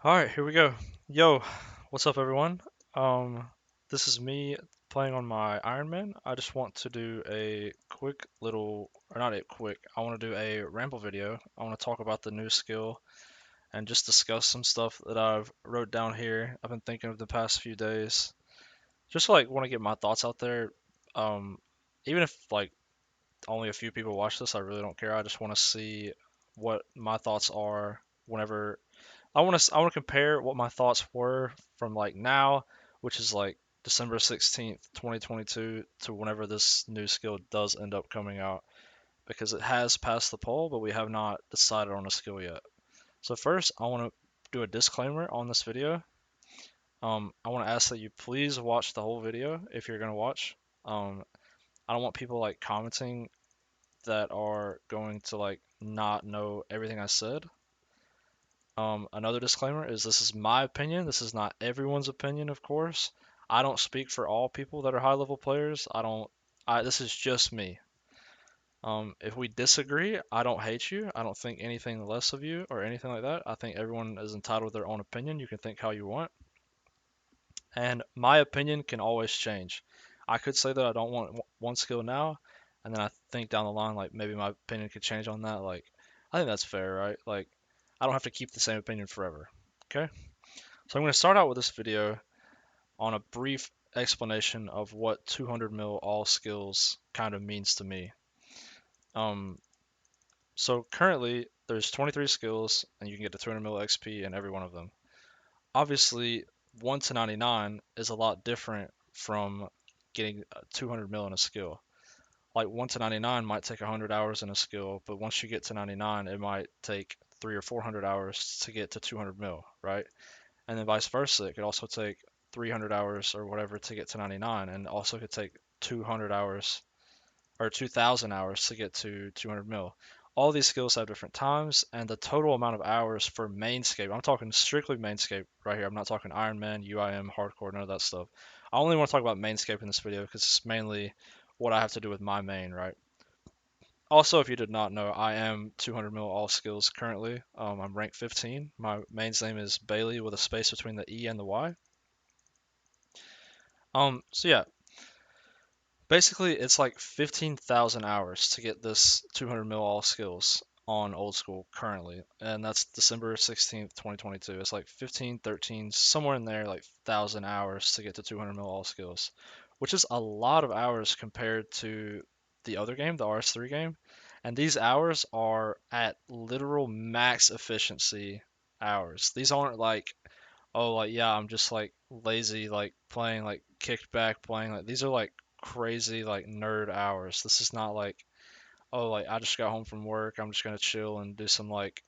All right, here we go. Yo, what's up, everyone? Um, this is me playing on my Iron Man. I just want to do a quick little, or not a quick, I want to do a ramble video. I want to talk about the new skill and just discuss some stuff that I've wrote down here. I've been thinking of the past few days. Just like want to get my thoughts out there. Um, Even if like only a few people watch this, I really don't care. I just want to see what my thoughts are whenever I want to compare what my thoughts were from like now, which is like December 16th, 2022 to whenever this new skill does end up coming out because it has passed the poll, but we have not decided on a skill yet. So first, I want to do a disclaimer on this video. I want to ask that you please watch the whole video if you're going to watch. I don't want people like commenting that are going to like not know everything I said. Another disclaimer is this is my opinion. This is not everyone's opinion, of course. I don't speak for all people that are high level players. I don't. This is just me. If we disagree, I don't hate you. I don't think anything less of you or anything like that. I think everyone is entitled to their own opinion. You can think how you want, and my opinion can always change. I could say that I don't want one skill now, and then I think down the line, like maybe my opinion could change on that. Like, I think that's fair, right? Like, I don't have to keep the same opinion forever. Okay? So I'm going to start out with this video on a brief explanation of what 200 mil all skills kind of means to me. Um, so currently there's 23 skills and you can get to 200 mil XP in every one of them. Obviously, 1 to 99 is a lot different from getting 200 mil in a skill. Like 1 to 99 might take 100 hours in a skill, but once you get to 99, it might take 3 or 400 hours to get to 200 mil, right? And then vice versa. It could also take 300 hours or whatever to get to 99, and also could take 200 hours or 2,000 hours to get to 200 mil. All these skills have different times, and the total amount of hours for mainscape, I'm talking strictly mainscape right here. I'm not talking Iron Man, UIM, hardcore, none of that stuff. I only want to talk about mainscape in this video because it's mainly what I have to do with my main, right? Also, if you did not know, I am 200 mil all skills currently. I'm rank 15. My main's name is Bailey with a space between the E and the Y. So yeah, basically it's like 15,000 hours to get this 200 mil all skills on old school currently, and that's December 16th, 2022. It's like 15, 13, somewhere in there, like 1,000 hours to get to 200 mil all skills, which is a lot of hours compared to the other game, the RS3 game. And these hours are at literal max efficiency hours. These aren't like, oh, like, yeah, I'm just like lazy, like playing, like kicked back playing. Like, these are like crazy, like nerd hours. This is not like, oh, like I just got home from work, I'm just gonna chill and do some like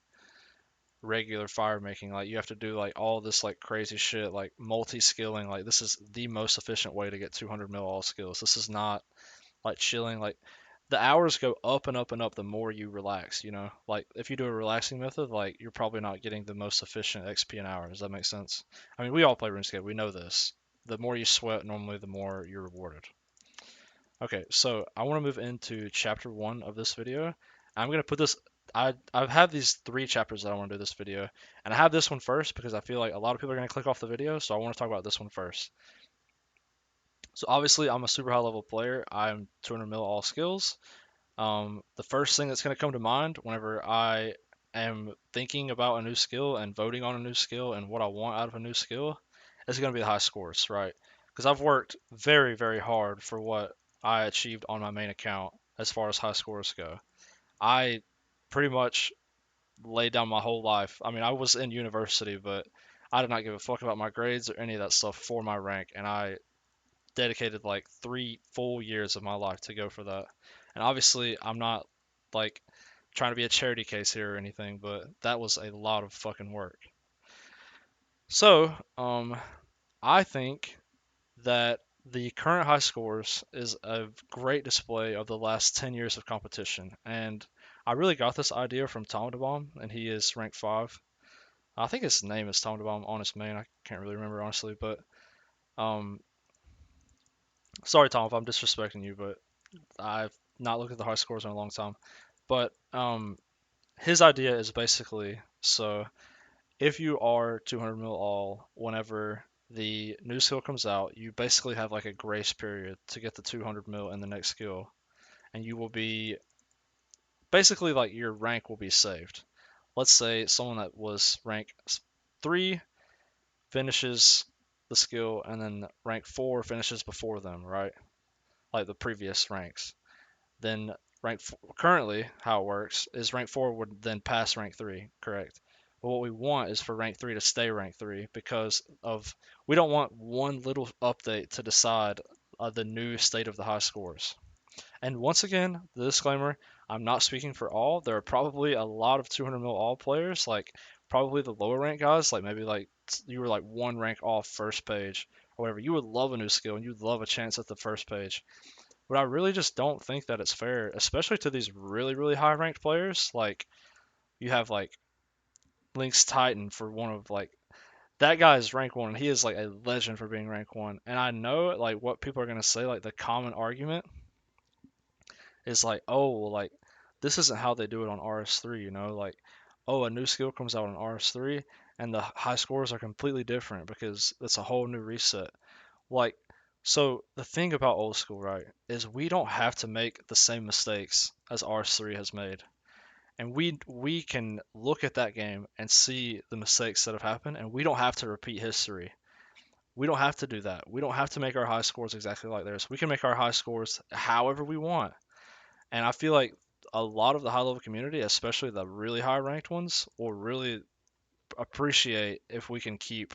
regular fire making. Like, you have to do like all this like crazy shit, like multi-skilling. Like, this is the most efficient way to get 200 mil all skills. This is not like chilling. Like, the hours go up and up and up the more you relax, you know? Like, if you do a relaxing method, like, you're probably not getting the most efficient XP an hour. Does that make sense? I mean, we all play RuneScape. We know this. The more you sweat, normally, the more you're rewarded. Okay, so I want to move into chapter 1 of this video. I'm going to put this. I have these 3 chapters that I want to do this video, and I have this one first because I feel like a lot of people are going to click off the video, so I want to talk about this one first. So obviously, I'm a super high level player. I'm 200 mil all skills. The first thing that's going to come to mind whenever I am thinking about a new skill and voting on a new skill and what I want out of a new skill is going to be the high scores, right? Because I've worked very, very hard for what I achieved on my main account as far as high scores go. I pretty much laid down my whole life. I mean, I was in university, but I did not give a fuck about my grades or any of that stuff for my rank, and I dedicated like 3 full years of my life to go for that. And obviously, I'm not like trying to be a charity case here or anything, but that was a lot of fucking work. So, I think that the current high scores is a great display of the last 10 years of competition. And I really got this idea from Tom DeBomb, and he is rank 5. I think his name is Tom DeBomb on his main. I can't really remember honestly, but um, sorry Tom if I'm disrespecting you, but I've not looked at the high scores in a long time. But his idea is basically so if you are 200 mil all, whenever the new skill comes out, you basically have like a grace period to get the 200 mil in the next skill, and you will be basically like your rank will be saved. Let's say someone that was rank 3 finishes the skill, and then rank 4 finishes before them, right? Like the previous ranks. Then currently how it works is rank 4 would then pass rank 3, correct? But what we want is for rank 3 to stay rank 3 because of we don't want one little update to decide the new state of the high scores. And once again, the disclaimer, I'm not speaking for all. There are probably a lot of 200 mil all players, like probably the lower rank guys, like maybe like you were like one rank off first page or whatever. You would love a new skill and you'd love a chance at the first page. But I really just don't think that it's fair, especially to these really, really high ranked players. Like you have like Link's Titan for one of like that guy is rank one. And he is like a legend for being rank one. And I know like what people are gonna say. Like the common argument is like, oh, well, like this isn't how they do it on RS3. Like oh, a new skill comes out on RS3 and the high scores are completely different because it's a whole new reset. Like, so the thing about old school, right, is we don't have to make the same mistakes as RS3 has made. And we can look at that game and see the mistakes that have happened, and we don't have to repeat history. We don't have to do that. We don't have to make our high scores exactly like theirs. We can make our high scores however we want. And I feel like a lot of the high level community, especially the really high ranked ones, will really appreciate if we can keep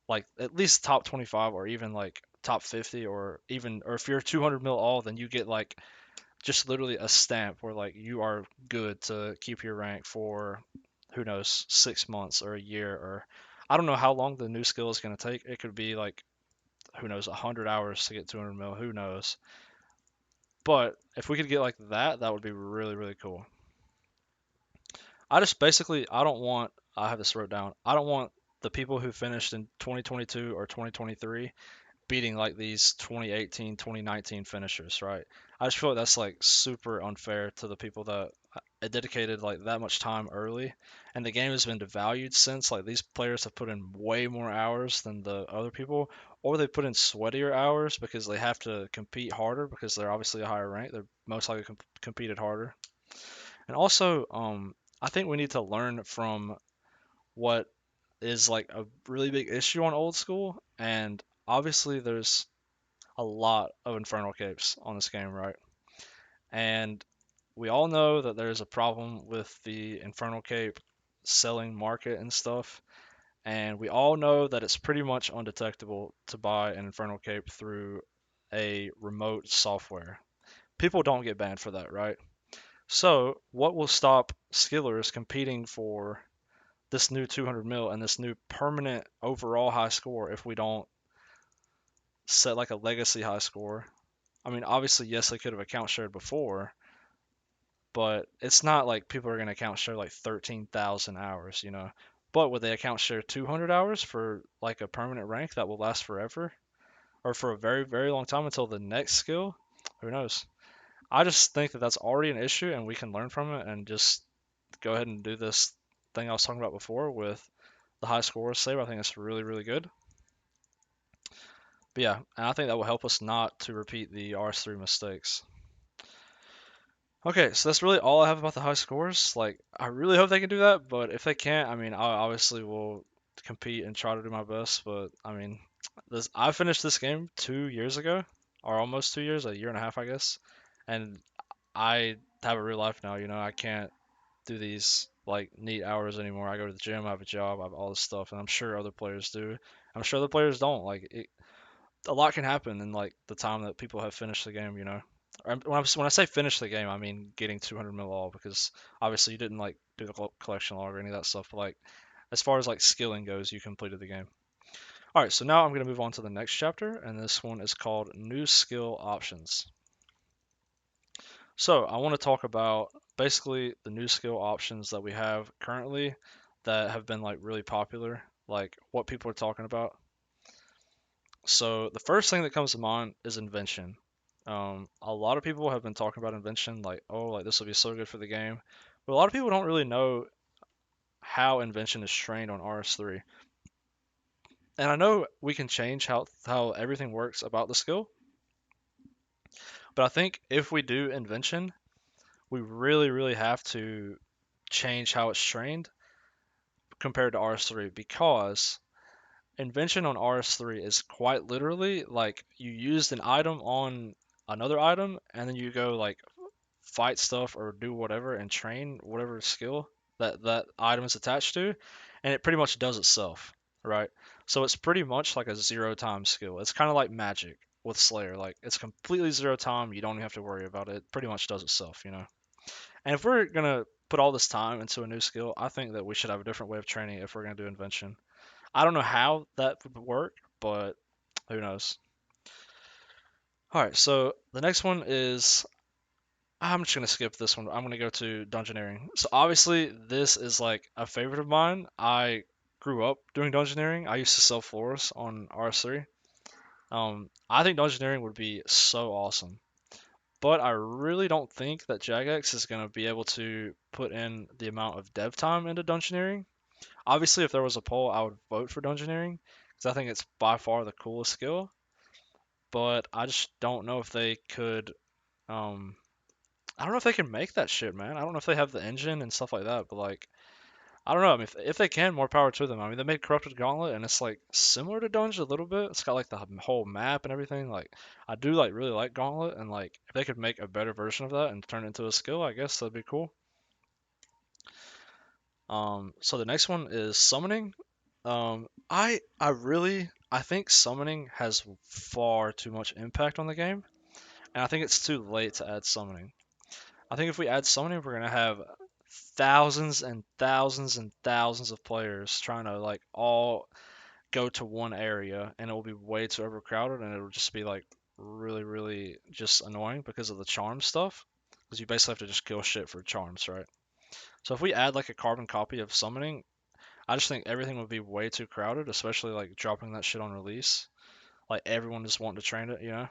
like at least top 25 or even like top 50 or if you're 200 mil all, then you get like just literally a stamp where like you are good to keep your rank for who knows 6 months or a year, or I don't know how long the new skill is going to take. It could be like who knows 100 hours to get 200 mil, who knows. But if we could get like that, that would be really, really cool. I just basically I don't want I have this wrote down. I don't want the people who finished in 2022 or 2023 beating like these 2018, 2019 finishers, right? I just feel like that's like super unfair to the people that dedicated like that much time early, and the game has been devalued since. Like these players have put in way more hours than the other people, or they put in sweatier hours because they have to compete harder because they're obviously a higher rank. They're most likely competed harder, and also I think we need to learn from what is like a really big issue on old school, and obviously there's a lot of Infernal Capes on this game, right? And we all know that there's a problem with the Infernal Cape selling market and stuff. And we all know that it's pretty much undetectable to buy an Infernal Cape through a remote software. People don't get banned for that, right? So, what will stop skillers competing for this new 200 mil and this new permanent overall high score if we don't set like a legacy high score? I mean, obviously, yes, they could have account shared before, but it's not like people are going to account share like 13,000 hours, you know. But would they account share 200 hours for like a permanent rank that will last forever or for a very, very long time until the next skill? Who knows? I just think that that's already an issue and we can learn from it and just go ahead and do this thing I was talking about before with the high score save. I think it's really, really good. But yeah, and I think that will help us not to repeat the RS3 mistakes. Okay, so that's really all I have about the high scores. Like, I really hope they can do that, but if they can't, I mean, I obviously will compete and try to do my best. But I mean, I finished this game 2 years ago, or almost 2 years, a year and a half, I guess. And I have a real life now. I can't do these like neat hours anymore. I go to the gym, I have a job, I have all this stuff, and I'm sure other players do. I'm sure other players don't. Like, a lot can happen in like the time that people have finished the game. When I say finish the game, I mean getting 200 mil all because obviously you didn't like do the collection log or any of that stuff. But like as far as like skilling goes, you completed the game. All right, so now I'm going to move on to the next chapter, and this one is called New Skill Options. So I want to talk about basically the new skill options that we have currently that have been like really popular, like what people are talking about. So the first thing that comes to mind is invention. A lot of people have been talking about invention, like, oh, like this will be so good for the game. But a lot of people don't really know how invention is trained on RS3. And I know we can change how everything works about the skill, but I think if we do invention, we really have to change how it's trained compared to RS3 because invention on RS3 is quite literally like you used an item on another item and then you go like fight stuff or do whatever and train whatever skill that item is attached to, and it pretty much does itself, right? So it's pretty much like a zero time skill. It's kind of like magic with Slayer. Like it's completely zero time. You don't even have to worry about it. It pretty much does itself, you know. And if we're gonna put all this time into a new skill, I think that we should have a different way of training if we're gonna do invention. I don't know how that would work, but who knows? All right, so the next one is I'm just gonna skip this one. I'm gonna go to dungeoneering. So obviously this is like a favorite of mine. I grew up doing dungeoneering. I used to sell floors on RS3. I think dungeoneering would be so awesome, but I really don't think that Jagex is gonna be able to put in the amount of dev time into dungeoneering. Obviously, if there was a poll, I would vote for dungeoneering because I think it's by far the coolest skill. But I just don't know if they could. Um, I don't know if they can make that shit, man. I don't know if they have the engine and stuff like that, but like, I don't know. I mean, if they can, more power to them. I mean, they made Corrupted Gauntlet, and it's like similar to Dungeon a little bit. It's got like the whole map and everything. Like, I do like really like Gauntlet, and like if they could make a better version of that and turn it into a skill, I guess that'd be cool. So the next one is summoning. I think summoning has far too much impact on the game, and I think it's too late to add summoning. I think if we add summoning, we're gonna have thousands and thousands and thousands of players trying to like all go to one area, and it will be way too overcrowded, and it'll just be like really just annoying because of the charm stuff. Because you basically have to just kill shit for charms, right? So if we add like a carbon copy of summoning, I just think everything would be way too crowded, especially like dropping that shit on release. Like everyone just wanting to train it, you know?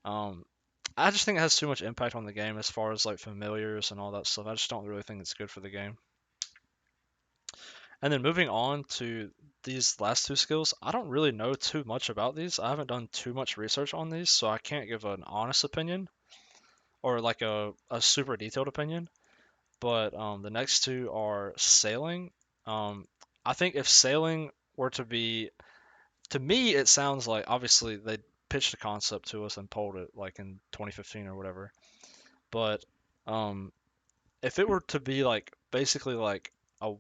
Um, I just think it has too much impact on the game as far as like familiars and all that stuff. I just don't really think it's good for the game. And then moving on to these last two skills, I don't really know too much about these. I haven't done too much research on these, so I can't give an honest opinion or like a super detailed opinion. But the next two are sailing. Um, I think if sailing were to me, it sounds like obviously they pitched a concept to us and pulled it like in 2015 or whatever. But um, if it were to be like basically like a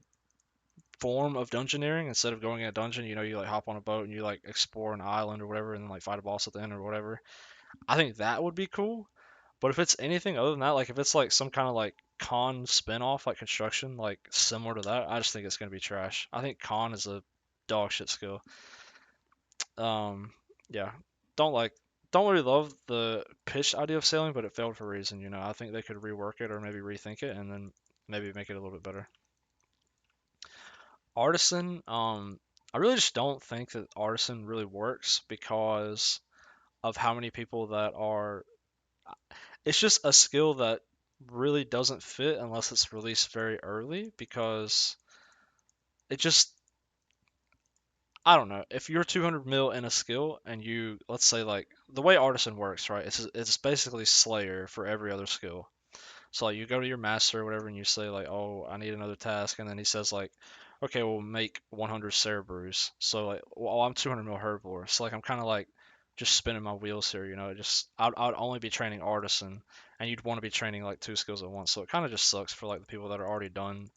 form of dungeoneering instead of going in a dungeon, you know, you like hop on a boat and you like explore an island or whatever and then like fight a boss at the end or whatever. I think that would be cool. But if it's anything other than that, like if it's like some kind of like con spin-off like construction, like similar to that, I just think it's gonna be trash. I think con is a dog shit skill. Um, yeah, don't like don't really love the pitch idea of sailing, but it failed for a reason. You know, I think they could rework it or maybe rethink it and then maybe make it a little bit better. Artisan, I really just don't think that artisan really works because of how many people that are. It's just a skill that really doesn't fit unless it's released very early because it just I don't know. If you're 200 mil in a skill and you let's say like the way artisan works, right? It's basically Slayer for every other skill. So like you go to your master or whatever and you say like, oh, I need another task, and then he says like, okay, we'll make 100 Cerebrews. So like, well, I'm 200 mil herbivore. So like I'm kind of like just spinning my wheels here, you know. I'd only be training artisan, and you'd want to be training like two skills at once. So it kind of just sucks for like the people that are already done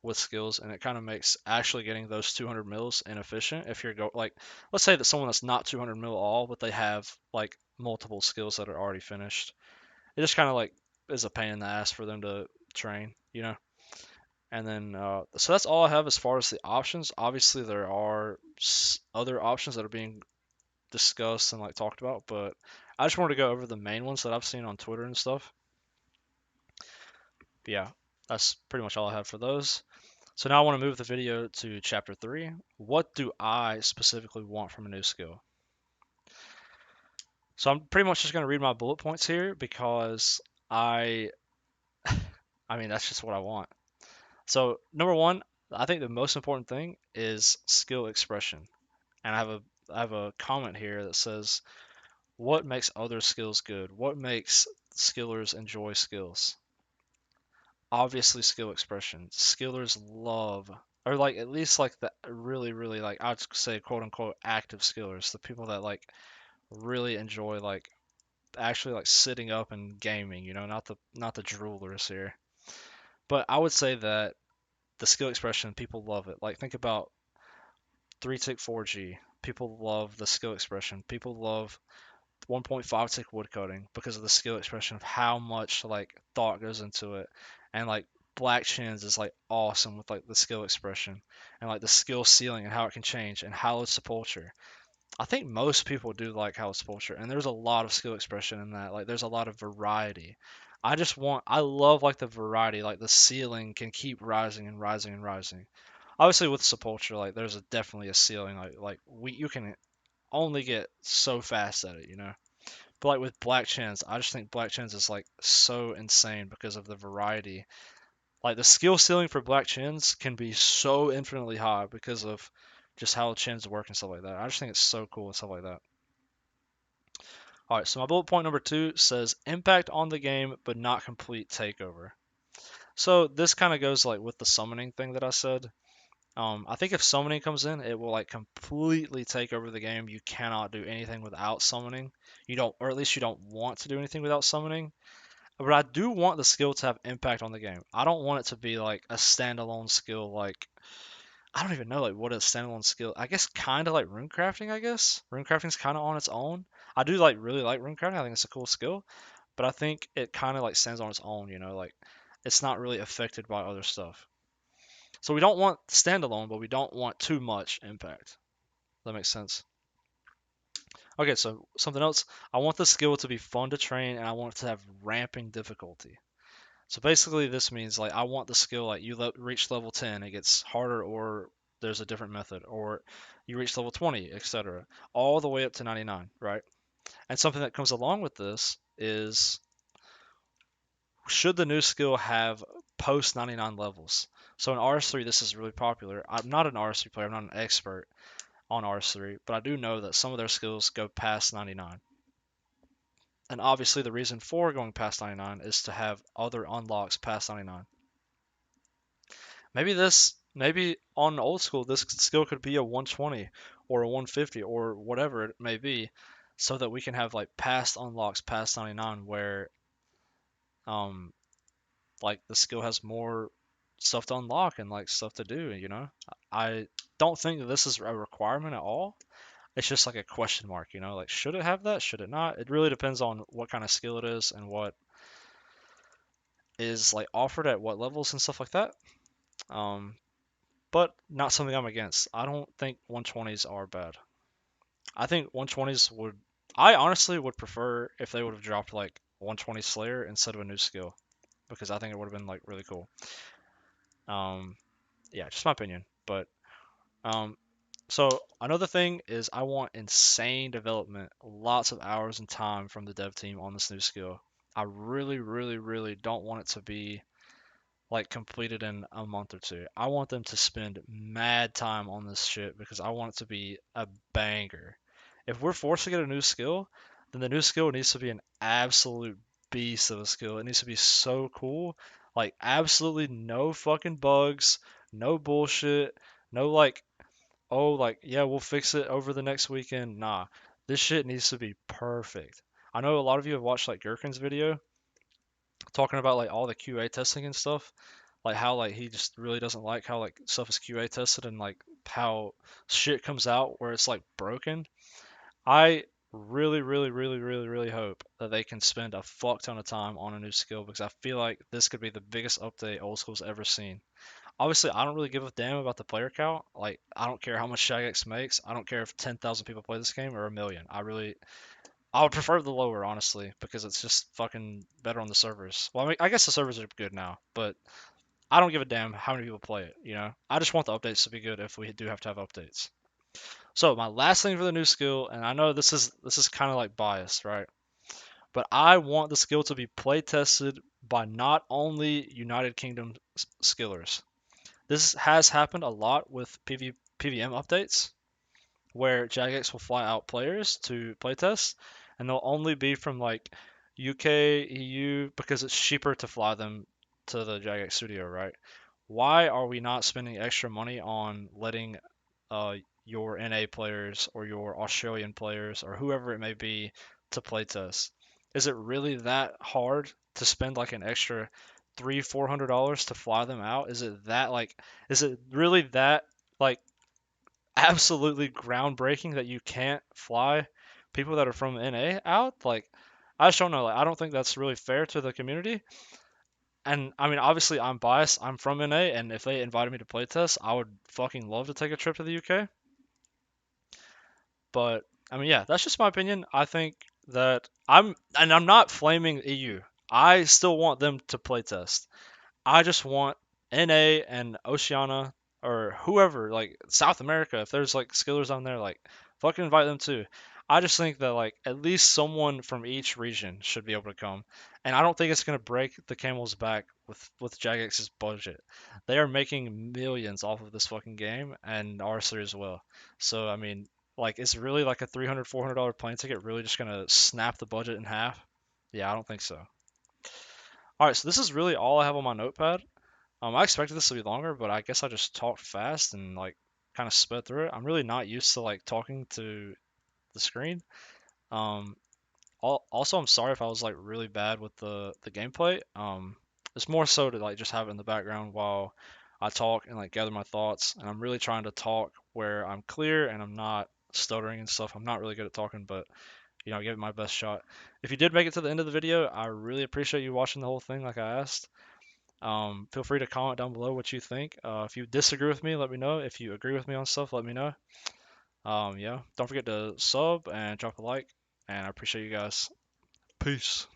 with skills, and it kind of makes actually getting those 200 mils inefficient if you're like, let's say that someone that's not 200 mil all, but they have like multiple skills that are already finished. It just kind of like is a pain in the ass for them to train, you know. And then so that's all I have as far as the options. Obviously, there are other options that are being discussed and like talked about, but I just wanted to go over the main ones that I've seen on Twitter and stuff. But yeah, that's pretty much all I have for those. So now I want to move the video to chapter 3. What do I specifically want from a new skill? So I'm pretty much just going to read my bullet points here because I I mean that's just what I want. So number one, I think the most important thing is skill expression. And I have a comment here that says, what makes other skills good? What makes skillers enjoy skills? Obviously skill expression. Skillers love, or like at least like the really, really like I'd say quote unquote active skillers, the people that like really enjoy like actually like sitting up and gaming, not the droolers here. But I would say that the skill expression, people love it. Like think about 3-tick 4G. People love the skill expression. People love 1.5-tick woodcutting because of the skill expression of how much like thought goes into it. And like Black Chins is like awesome with like the skill expression and like the skill ceiling and how it can change and Hallowed Sepulture. I think most people do like Hallowed Sepulture, and there's a lot of skill expression in that. Like there's a lot of variety. I love like the variety, like the ceiling can keep rising and rising and rising. Obviously with Sepulture, like there's definitely a ceiling. You can only get so fast at it, you know. But like with Black Chins, I just think Black Chins is like so insane because of the variety. Like the skill ceiling for Black Chins can be so infinitely high because of just how chins work and stuff like that. I just think it's so cool and stuff like that. All right, so my bullet point number 2 says impact on the game but not complete takeover. So this kind of goes like with the summoning thing that I said. I think if summoning comes in, it will like completely take over the game. You cannot do anything without summoning. You don't, or at least you don't want to do anything without summoning. But I do want the skill to have impact on the game. I don't want it to be like a standalone skill. Like I don't even know like what a standalone skill. I guess kind of like runecrafting. I guess runecrafting's kind of on its own. I do like really like runecrafting. I think it's a cool skill, but I think it kind of like stands on its own. Like it's not really affected by other stuff. So we don't want standalone, but we don't want too much impact. That makes sense. Okay, so something else. I want the skill to be fun to train, and I want it to have ramping difficulty. So basically, this means like I want the skill like reach level 10, it gets harder, or there's a different method, or you reach level 20, etc., all the way up to 99, right? And something that comes along with this is should the new skill have post 99 levels? So in RS3, this is really popular. I'm not an RS3 player, I'm not an expert on RS3, but I do know that some of their skills go past 99. And obviously, the reason for going past 99 is to have other unlocks past 99. Maybe on old school, this skill could be a 120 or a 150 or whatever it may be, so that we can have like past unlocks past 99 where um like the skill has more stuff to unlock and like stuff to do, you know? I don't think that this is a requirement at all. It's just like a question mark, you know? Like should it have that? Should it not? It really depends on what kind of skill it is and what is like offered at what levels and stuff like that. Um, but not something I'm against. I don't think 120s are bad. I think 120s would. I honestly would prefer if they would have dropped like 120 Slayer instead of a new skill because I think it would have been like really cool. Um, yeah, just my opinion. But um, so another thing is I want insane development, lots of hours and time from the dev team on this new skill. I really, really, really don't want it to be like completed in a month or two. I want them to spend mad time on this shit because I want it to be a banger. If we're forced to get a new skill, then the new skill needs to be an absolute beast of a skill. It needs to be so cool. Like absolutely no fucking bugs, no bullshit, no like, oh like yeah, we'll fix it over the next weekend. Nah. This shit needs to be perfect. I know a lot of you have watched like Gherkin's video talking about like all the QA testing and stuff, like how like he just really doesn't like how like stuff is QA tested and like how shit comes out where it's like broken. I really, really, really, really, really hope that they can spend a fuck ton of time on a new skill because I feel like this could be the biggest update old school's ever seen. Obviously, I don't really give a damn about the player count. Like, I don't care how much Shagex makes. I don't care if 10,000 people play this game or a million. I would prefer the lower, honestly, because it's just fucking better on the servers. Well, I mean, I guess the servers are good now, but I don't give a damn how many people play it, you know? I just want the updates to be good if we do have to have updates. So my last thing for the new skill, and I know this is kind of like biased, right? But I want the skill to be play tested by not only United Kingdom skillers. This has happened a lot with PVM updates, where Jagex will fly out players to playtest, and they'll only be from like UK, EU, because it's cheaper to fly them to the Jagex studio, right? Why are we not spending extra money on letting uh, your NA players or your Australian players or whoever it may be to playtest? Is it really that hard to spend like an extra $300-400 to fly them out? Is it that like is it really that like absolutely groundbreaking that you can't fly people that are from NA out? Like, I just don't know. Like, I don't think that's really fair to the community. And I mean, obviously, I'm biased. I'm from NA, and if they invited me to playtest, I would fucking love to take a trip to the UK. But I mean, yeah, that's just my opinion. I think that I'm not flaming EU. I still want them to playtest. I just want NA and Oceania or whoever, like South America, if there's like skillers on there, like fucking invite them too. I just think that like at least someone from each region should be able to come. And I don't think it's gonna break the camel's back with Jagex's budget. They are making millions off of this fucking game and R3 as well. So I mean, like is really like a $300-400 plane ticket really just gonna snap the budget in half? Yeah, I don't think so. All right, so this is really all I have on my notepad. I expected this to be longer, but I guess I just talked fast and like kind of sped through it. I'm really not used to like talking to the screen. Um, also, I'm sorry if I was like really bad with the gameplay. It's more so to like just have it in the background while I talk and like gather my thoughts. And I'm really trying to talk where I'm clear and I'm not stuttering and stuff. I'm not really good at talking, but I give it my best shot. If you did make it to the end of the video, I really appreciate you watching the whole thing like I asked. Feel free to comment down below what you think. If you disagree with me, let me know. If you agree with me on stuff, let me know. Yeah, don't forget to sub and drop a like, and I appreciate you guys. Peace.